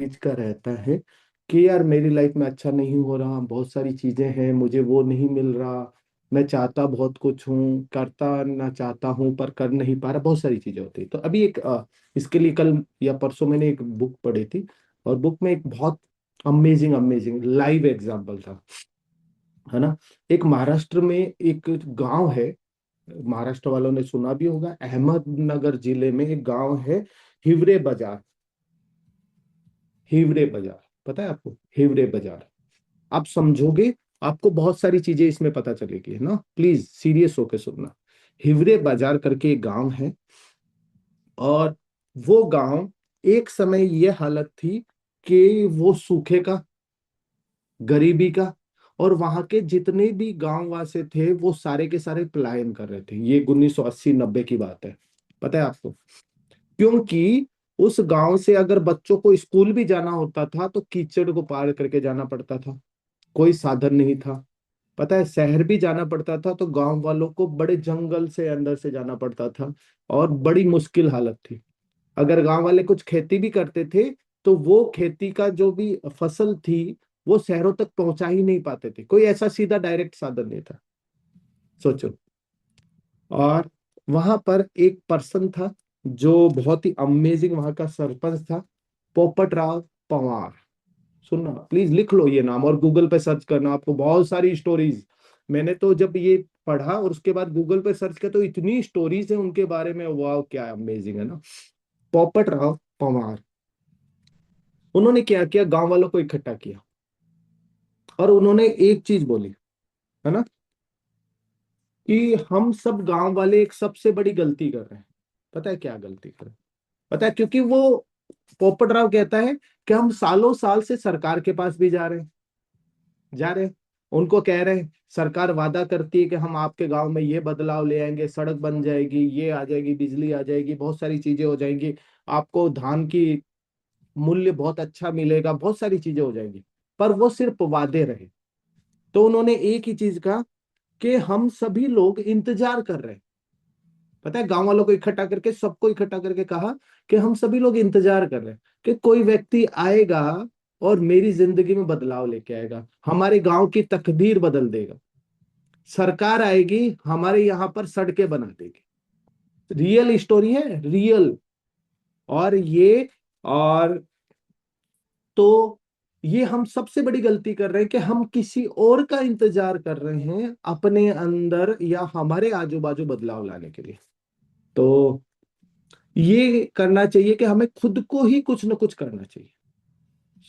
चीज का रहता है कि यार मेरी लाइफ में अच्छा नहीं हो रहा, बहुत सारी चीजें हैं, मुझे वो नहीं मिल रहा। मैं चाहता बहुत कुछ हूँ, करता ना चाहता हूँ पर कर नहीं पा रहा, बहुत सारी चीजें होती है। तो अभी एक इसके लिए कल या परसों मैंने एक बुक पढ़ी थी, और बुक में एक बहुत अमेजिंग अमेजिंग लाइव एग्जाम्पल था, है ना। एक महाराष्ट्र में एक गांव है, महाराष्ट्र वालों ने सुना भी होगा, अहमदनगर जिले में एक गांव है, हिवरे बाजार। हिवरे बाजार, पता है आपको हिवरे बाजार? आप समझोगे, आपको बहुत सारी चीजें इसमें पता चलेगी, है ना। प्लीज सीरियस होकर सुनना। हिवरे बाजार करके एक गांव है, और वो गांव, एक समय ये हालत थी कि वो सूखे का, गरीबी का, और वहां के जितने भी गांव वासी थे वो सारे के सारे पलायन कर रहे थे। ये 1980-90 की बात है, पता है आपको। क्योंकि उस गांव से अगर बच्चों को स्कूल भी जाना होता था तो कीचड़ को पार करके जाना पड़ता था, कोई साधन नहीं था। पता है, शहर भी जाना पड़ता था तो गांव वालों को बड़े जंगल से अंदर से जाना पड़ता था, और बड़ी मुश्किल हालत थी। अगर गांव वाले कुछ खेती भी करते थे तो वो खेती का जो भी फसल थी वो शहरों तक पहुंचा ही नहीं पाते थे, कोई ऐसा सीधा डायरेक्ट साधन नहीं था। सोचो। और वहां पर एक पर्सन था जो बहुत ही अमेजिंग, वहां का सरपंच था, पोपट राव पवार। सुनना, प्लीज लिख लो ये नाम और गूगल पे सर्च करना, आपको बहुत सारी स्टोरीज। मैंने तो जब ये पढ़ा और उसके बाद गूगल पे सर्च किया तो इतनी स्टोरीज है उनके बारे में, वाह क्या अमेजिंग, है ना। पोपट राव पवार, उन्होंने क्या किया, गांव वालों को इकट्ठा किया, और उन्होंने एक चीज बोली, है ना, कि हम सब गांव वाले एक सबसे बड़ी गलती कर रहे हैं। पता है क्या गलती कर रहे हैं? पता है, क्योंकि वो पोपट राव कहता है कि हम सालों साल से सरकार के पास भी जा रहे हैं, उनको कह रहे हैं, सरकार वादा करती है कि हम आपके गांव में ये बदलाव ले आएंगे, सड़क बन जाएगी, ये आ जाएगी, बिजली आ जाएगी, बहुत सारी चीजें हो जाएंगी, आपको धान की मूल्य बहुत अच्छा मिलेगा, बहुत सारी चीजें हो जाएंगी। पर वो सिर्फ वादे रहे। तो उन्होंने एक ही चीज कहा कि हम सभी लोग इंतजार कर रहे हैं। पता है, गांव वालों को इकट्ठा करके, सबको इकट्ठा करके कहा कि हम सभी लोग इंतजार कर रहे हैं कि कोई व्यक्ति आएगा और मेरी जिंदगी में बदलाव लेके आएगा, हमारे गांव की तकदीर बदल देगा। सरकार आएगी, हमारे यहाँ पर सड़कें बना देगी। रियल स्टोरी है, रियल। और ये, और तो ये हम सबसे बड़ी गलती कर रहे हैं कि हम किसी और का इंतजार कर रहे हैं अपने अंदर या हमारे आजू बाजू बदलाव लाने के लिए। तो ये करना चाहिए कि हमें खुद को ही कुछ ना कुछ करना चाहिए।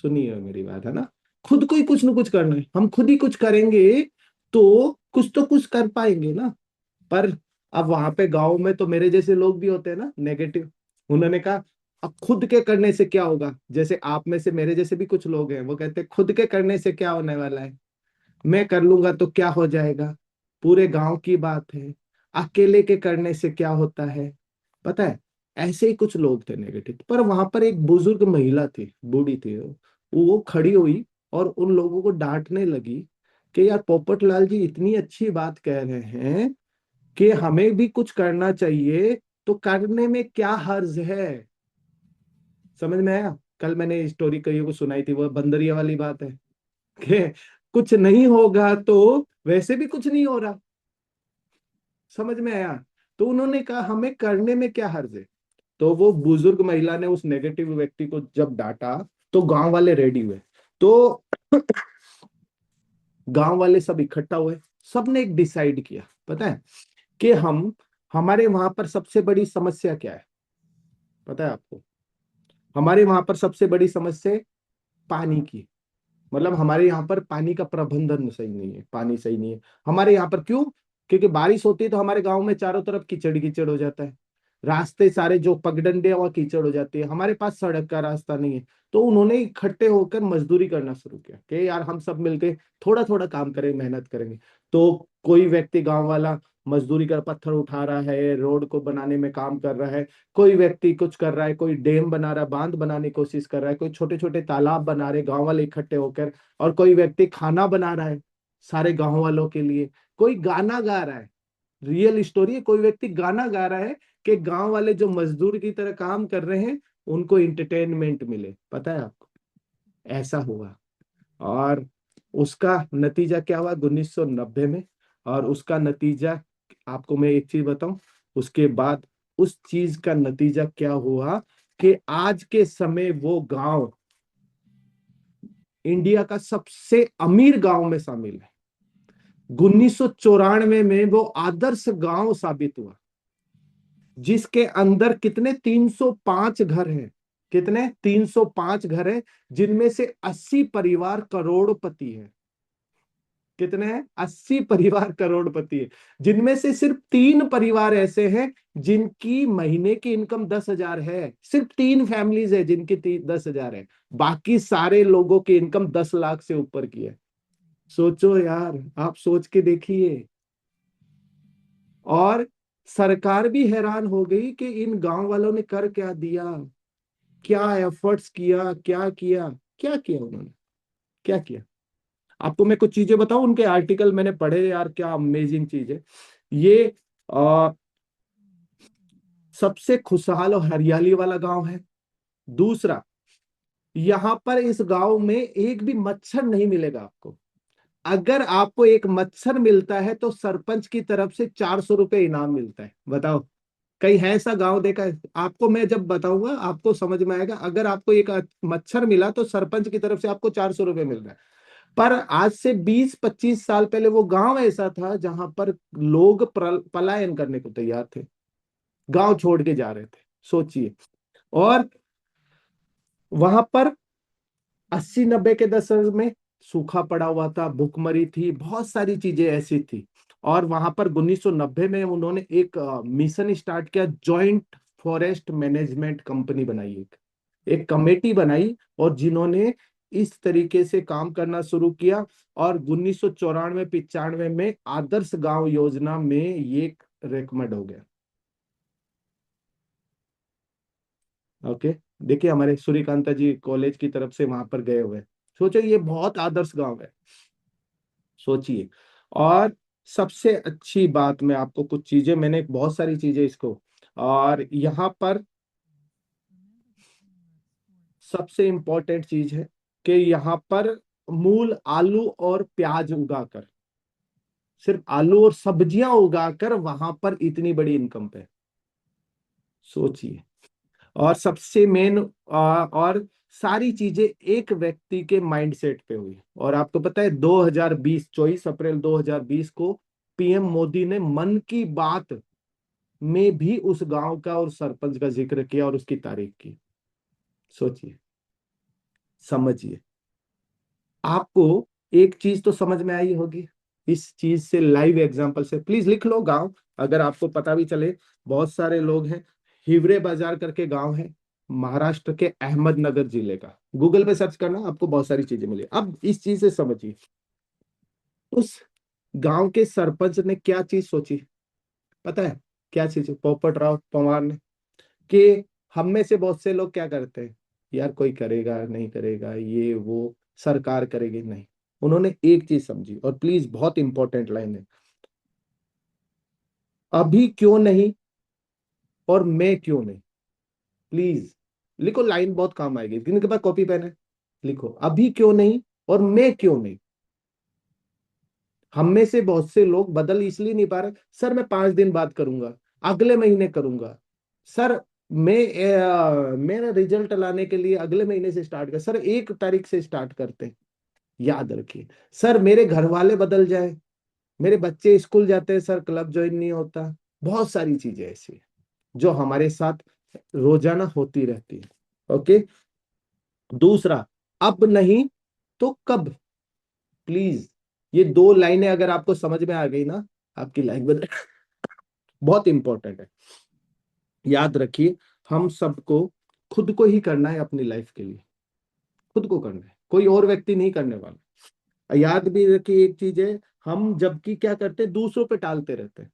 सुनिए मेरी बात, है ना। खुद को ही कुछ ना कुछ करना है, हम खुद ही कुछ करेंगे तो कुछ कर पाएंगे ना। पर अब वहां पे गांव में तो मेरे जैसे लोग भी होते हैं ना, नेगेटिव। उन्होंने कहा अब खुद के करने से क्या होगा, जैसे आप में से मेरे जैसे भी कुछ लोग हैं, वो कहते हैं खुद के करने से क्या होने वाला है, मैं कर लूंगा तो क्या हो जाएगा, पूरे गांव की बात है, अकेले के करने से क्या होता है। पता है, ऐसे ही कुछ लोग थे नेगेटिव। पर वहां पर एक बुजुर्ग महिला थी, बूढ़ी थी, वो खड़ी हुई और उन लोगों को डांटने लगी कि यार पोपट लाल जी इतनी अच्छी बात कह रहे हैं कि हमें भी कुछ करना चाहिए, तो करने में क्या हर्ज है। समझ में आया? कल मैंने स्टोरी कईयों को सुनाई थी, वो बंदरिया वाली बात है कि कुछ नहीं होगा तो वैसे भी कुछ नहीं हो रहा। समझ में आया? तो उन्होंने कहा हमें करने में क्या हर्ज है। तो वो बुजुर्ग महिला ने उस नेगेटिव व्यक्ति को जब डांटा तो गांव वाले रेडी हुए। तो गांव वाले सब इकट्ठा हुए, सबने एक डिसाइड किया, पता है, कि हम, हमारे वहां पर सबसे बड़ी समस्या क्या है, पता है आपको? हमारे वहां पर सबसे बड़ी समस्या है पानी की। मतलब हमारे यहाँ पर पानी का प्रबंधन सही नहीं है, पानी सही नहीं है हमारे यहाँ पर। क्यों? क्योंकि बारिश होती है तो हमारे गांव में चारों तरफ कीचड़ कीचड़ हो जाता है, रास्ते सारे जो पगडंडे वहां कीचड़ हो जाती है, हमारे पास सड़क का रास्ता नहीं है। तो उन्होंने इकट्ठे होकर मजदूरी करना शुरू किया कि यार हम सब मिलके थोड़ा थोड़ा काम करें, मेहनत करेंगे। तो कोई व्यक्ति गांव वाला मजदूरी कर पत्थर उठा रहा है, रोड को बनाने में काम कर रहा है, कोई व्यक्ति कुछ कर रहा है, कोई डैम बना रहा है, बांध बनाने की कोशिश कर रहा है, कोई छोटे छोटे तालाब बना रहे गांव वाले इकट्ठे होकर, और कोई व्यक्ति खाना बना रहा है सारे गांव वालों के लिए, कोई गाना गा रहा है। रियल स्टोरी है, कोई व्यक्ति गाना गा रहा है कि गांव वाले जो मजदूर की तरह काम कर रहे हैं उनको इंटरटेनमेंट मिले। पता है आपको? ऐसा हुआ। और उसका नतीजा क्या हुआ 1990 में। और उसका नतीजा, आपको मैं एक चीज बताऊं, उसके बाद उस चीज का नतीजा क्या हुआ कि आज के समय वो गांव इंडिया का सबसे अमीर गांव में शामिल है। 1994 में वो आदर्श गांव साबित हुआ, जिसके अंदर कितने 305 घर हैं। कितने 305 घर हैं, जिनमें से 80 परिवार करोड़पति हैं। कितने हैं 80 परिवार करोड़पति है, जिनमें से सिर्फ 3 परिवार ऐसे हैं जिनकी महीने की इनकम 10,000 है। सिर्फ 3 फैमिलीज है जिनकी 10,000 है। बाकी सारे लोगों की इनकम 10 लाख से ऊपर की है। सोचो यार, आप सोच के देखिए। और सरकार भी हैरान हो गई कि इन गांव वालों ने कर क्या दिया, क्या एफर्ट्स किया, क्या किया। क्या किया उन्होंने, क्या किया। आपको मैं कुछ चीजें बताऊं, उनके आर्टिकल मैंने पढ़े यार, क्या अमेजिंग चीज है ये। आ, सबसे खुशहाल और हरियाली वाला गांव है। दूसरा, यहां पर इस गांव में एक भी मच्छर नहीं मिलेगा आपको। अगर आपको एक मच्छर मिलता है तो सरपंच की तरफ से 400 रुपये इनाम मिलता है। बताओ, कहीं है ऐसा गांव देखा है आपको? मैं जब बताऊंगा आपको समझ में आएगा। अगर आपको एक मच्छर मिला तो सरपंच की तरफ से आपको 400 रुपये मिल रहा है। पर आज से 20-25 साल पहले वो गांव ऐसा था जहां पर लोग पलायन करने को तैयार थे, गांव छोड़ के जा रहे थे। सोचिए। और वहां पर 80-90 के दशक में सूखा पड़ा हुआ था, भूखमरी थी, बहुत सारी चीजें ऐसी थी। और वहां पर 1990 में उन्होंने एक मिशन स्टार्ट किया, जॉइंट फॉरेस्ट मैनेजमेंट कंपनी बनाई, एक कमेटी बनाई, और जिन्होंने इस तरीके से काम करना शुरू किया। और 1994-95 में आदर्श गांव योजना में ये रेकमेंड हो गया। ओके। देखिए, हमारे सूर्यकांता जी कॉलेज की तरफ से वहां पर गए हुए हैं। सोचो, ये बहुत आदर्श गांव है। सोचिए। और सबसे अच्छी बात, मैं आपको कुछ चीजें, मैंने बहुत सारी चीजें इसको, और यहाँ पर सबसे इंपॉर्टेंट चीज है कि यहाँ पर मूल आलू और प्याज उगाकर, सिर्फ आलू और सब्जियां उगाकर वहां पर इतनी बड़ी इनकम पे। सोचिए। और सबसे मेन, और सारी चीजें एक व्यक्ति के माइंडसेट पे हुई। और आपको पता है 2020, 24 अप्रैल 2020 को पीएम मोदी ने मन की बात में भी उस गांव का और सरपंच का जिक्र किया और उसकी तारीफ की। सोचिए, समझिए। आपको एक चीज तो समझ में आई होगी इस चीज से, लाइव एग्जांपल से। प्लीज लिख लो गांव, अगर आपको पता भी चले। बहुत सारे लोग हैं। हिवरे बाजार करके गांव है, महाराष्ट्र के अहमदनगर जिले का। गूगल पे सर्च करना, आपको बहुत सारी चीजें मिली। अब इस चीज से समझिए, उस गांव के सरपंच ने क्या चीज सोची, पता है? क्या चीज? पोपट राव पवार ने, कि हम में से बहुत से लोग क्या करते हैं, यार कोई करेगा नहीं करेगा, ये वो सरकार करेगी नहीं। उन्होंने एक चीज समझी, और प्लीज बहुत इंपॉर्टेंट लाइन है, अभी क्यों नहीं और मैं क्यों नहीं। प्लीज लिखो, लाइन बहुत काम आएगी। किन के पास कॉपी पेन है? लिखो, अभी क्यों नहीं और मैं क्यों नहीं। हम में से बहुत से लोग बदल इसलिए नहीं पा रहे, सर मैं 5 दिन बाद करूंगा, अगले महीने करूंगा, सर मैं मेरा रिजल्ट लाने के लिए अगले महीने से स्टार्ट कर, सर 1 तारीख से स्टार्ट करते हैं। याद रखिए, सर मेरे घर वाले बदल जाए, मेरे बच्चे स्कूल जाते हैं, सर क्लब ज्वाइन नहीं होता। बहुत सारी चीजें ऐसी हैं जो हमारे साथ रोजाना होती रहती है। ओके। दूसरा, अब नहीं तो कब। प्लीज, ये 2 लाइनें अगर आपको समझ में आ गई ना, आपकी लाइफ बदल। बहुत इंपॉर्टेंट है। याद रखिए, हम सबको खुद को ही करना है अपनी लाइफ के लिए। खुद को करना है, कोई और व्यक्ति नहीं करने वाला। याद भी रखिए एक चीज है, हम जबकि क्या करते हैं, दूसरों पे टालते रहते हैं।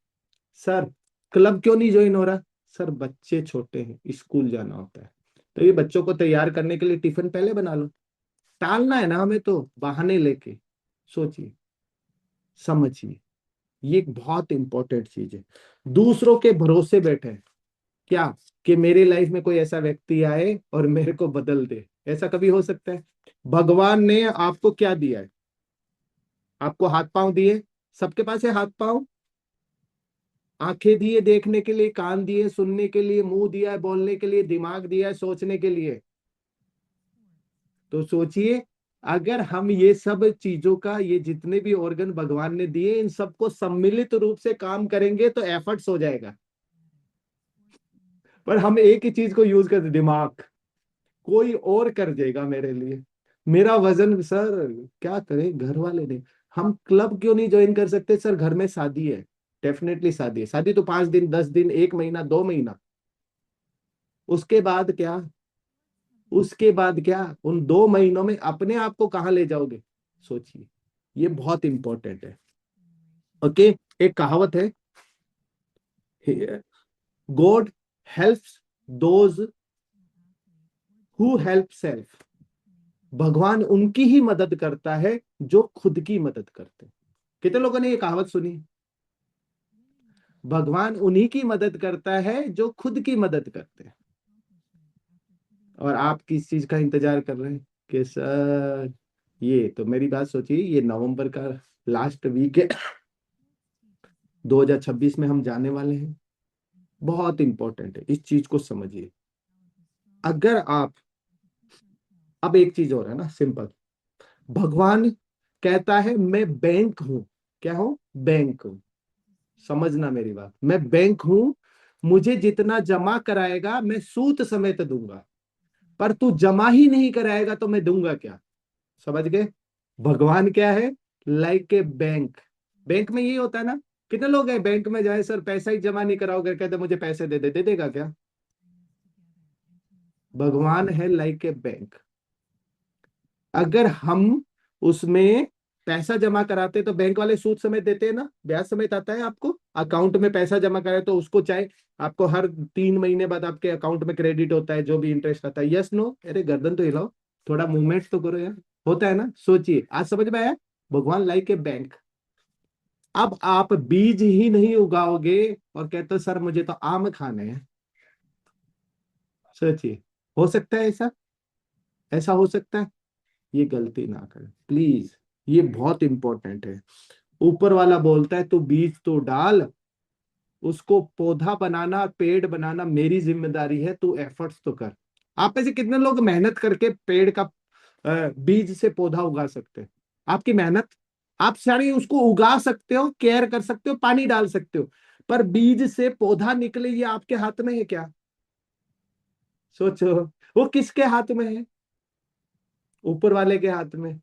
सर क्लब क्यों नहीं ज्वाइन हो रहा? सर बच्चे छोटे हैं, स्कूल जाना होता है। तो ये बच्चों को तैयार करने के लिए टिफिन पहले बना लो। टालना है ना हमें तो, बहाने लेके। सोचिए, समझिए, ये एक बहुत इंपॉर्टेंट चीज है। दूसरों के भरोसे बैठे हैं, क्या कि मेरी लाइफ में कोई ऐसा व्यक्ति आए और मेरे को बदल दे। ऐसा कभी हो सकता है? भगवान ने आपको क्या दिया है? आपको हाथ पांव दिए, सबके पास है हाथ पांव। आंखें दिए देखने के लिए, कान दिए सुनने के लिए, मुंह दिया है बोलने के लिए, दिमाग दिया है सोचने के लिए। तो सोचिए, अगर हम ये सब चीजों का, ये जितने भी ऑर्गन भगवान ने दिए, इन सबको सम्मिलित रूप से काम करेंगे तो एफर्ट्स हो जाएगा। पर हम एक ही चीज को यूज करते, दिमाग। कोई और कर देगा मेरे लिए। मेरा वजन सर, क्या करें, घर वाले ने। हम क्लब क्यों नहीं ज्वाइन कर सकते सर? घर में शादी है। डेफिनेटली शादी है। शादी तो 5 दिन, 10 दिन, 1 महीना, 2 महीना। उसके बाद क्या? उसके बाद क्या? उन 2 महीनों में अपने आप को कहाँ ले जाओगे? सोचिए। ये बहुत इंपॉर्टेंट है। ओके। एक कहावत है, God helps those who help self. भगवान उनकी ही मदद करता है जो खुद की मदद करते हैं। कितने लोगों ने ये कहावत सुनी? भगवान उन्हीं की मदद करता है जो खुद की मदद करते हैं। और आप किस चीज का इंतजार कर रहे हैं कि सर, ये तो मेरी बात सोचिए, ये नवंबर का लास्ट वीक है। 2026 में हम जाने वाले हैं। बहुत इंपॉर्टेंट है, इस चीज को समझिए। अगर आप, अब एक चीज और है ना, सिंपल। भगवान कहता है मैं बैंक हूं। क्या हूं? बैंक हूं। समझना मेरी बात, मैं बैंक हूं। मुझे जितना जमा कराएगा मैं सूद समेत दूंगा। पर तू जमा ही नहीं कराएगा तो मैं दूंगा क्या? समझ गए? भगवान क्या है? Like a bank. बैंक में यही होता है ना। कितने लोग हैं बैंक में जाए, सर पैसा ही जमा नहीं कराओगे, कहते मुझे पैसे दे देगा क्या? भगवान है लाइक ए बैंक। अगर हम उसमें पैसा जमा कराते तो बैंक वाले सूद समेत देते हैं ना, ब्याज समेत आता है आपको अकाउंट में। पैसा जमा करे तो उसको चाहे आपको हर 3 महीने बाद आपके अकाउंट में क्रेडिट होता है, जो भी इंटरेस्ट आता है। Yes no? अरे गर्दन तो हिलाओ, थोड़ा मूवमेंट तो करो यार। होता है ना? सोचिए, आज समझ में आया? भगवान लाइक ए बैंक। अब आप बीज ही नहीं उगाओगे और कहते हो सर मुझे तो आम खाने हैं। सोचिए, हो सकता है ऐसा? ऐसा हो सकता है? ये गलती ना करें प्लीज। ये बहुत इंपॉर्टेंट है। ऊपर वाला बोलता है तू बीज तो डाल, उसको पौधा बनाना, पेड़ बनाना मेरी जिम्मेदारी है, तू एफर्ट्स तो कर। आप में से कितने लोग मेहनत करके पेड़ का बीज से पौधा उगा सकते हैं? आपकी मेहनत, आप सारी उसको उगा सकते हो, केयर कर सकते हो, पानी डाल सकते हो। पर बीज से पौधा निकले ये आपके हाथ में है क्या? सोचो। वो किसके हाथ में है? ऊपर वाले के हाथ में।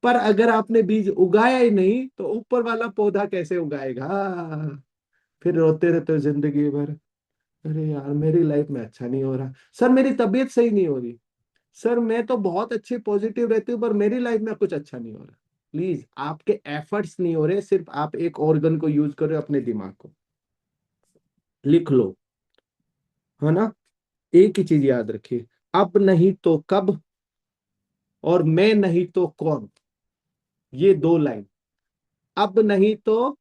पर अगर आपने बीज उगाया ही नहीं तो ऊपर वाला पौधा कैसे उगाएगा? फिर रोते रहते हो जिंदगी भर, अरे यार मेरी लाइफ में अच्छा नहीं हो रहा, सर मेरी तबीयत सही नहीं हो रही, सर मैं तो बहुत अच्छे पॉजिटिव रहती हूँ पर मेरी लाइफ में कुछ अच्छा नहीं हो रहा। प्लीज, आपके एफर्ट्स नहीं हो रहे, सिर्फ आप एक ऑर्गन को यूज कर रहे हो, अपने दिमाग को। लिख लो, है ना? एक ही चीज याद रखिए, अब नहीं तो कब और मैं नहीं तो कौन। ये 2 लाइन, अब नहीं तो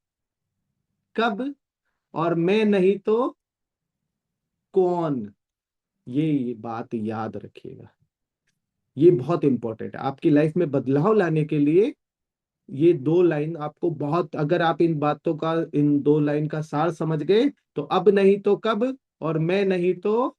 कब और मैं नहीं तो कौन। ये बात याद रखिएगा। ये बहुत इंपॉर्टेंट है आपकी लाइफ में बदलाव लाने के लिए। ये 2 लाइन आपको बहुत, अगर आप इन बातों का, इन 2 लाइन का सार समझ गए तो अब नहीं तो कब और मैं नहीं तो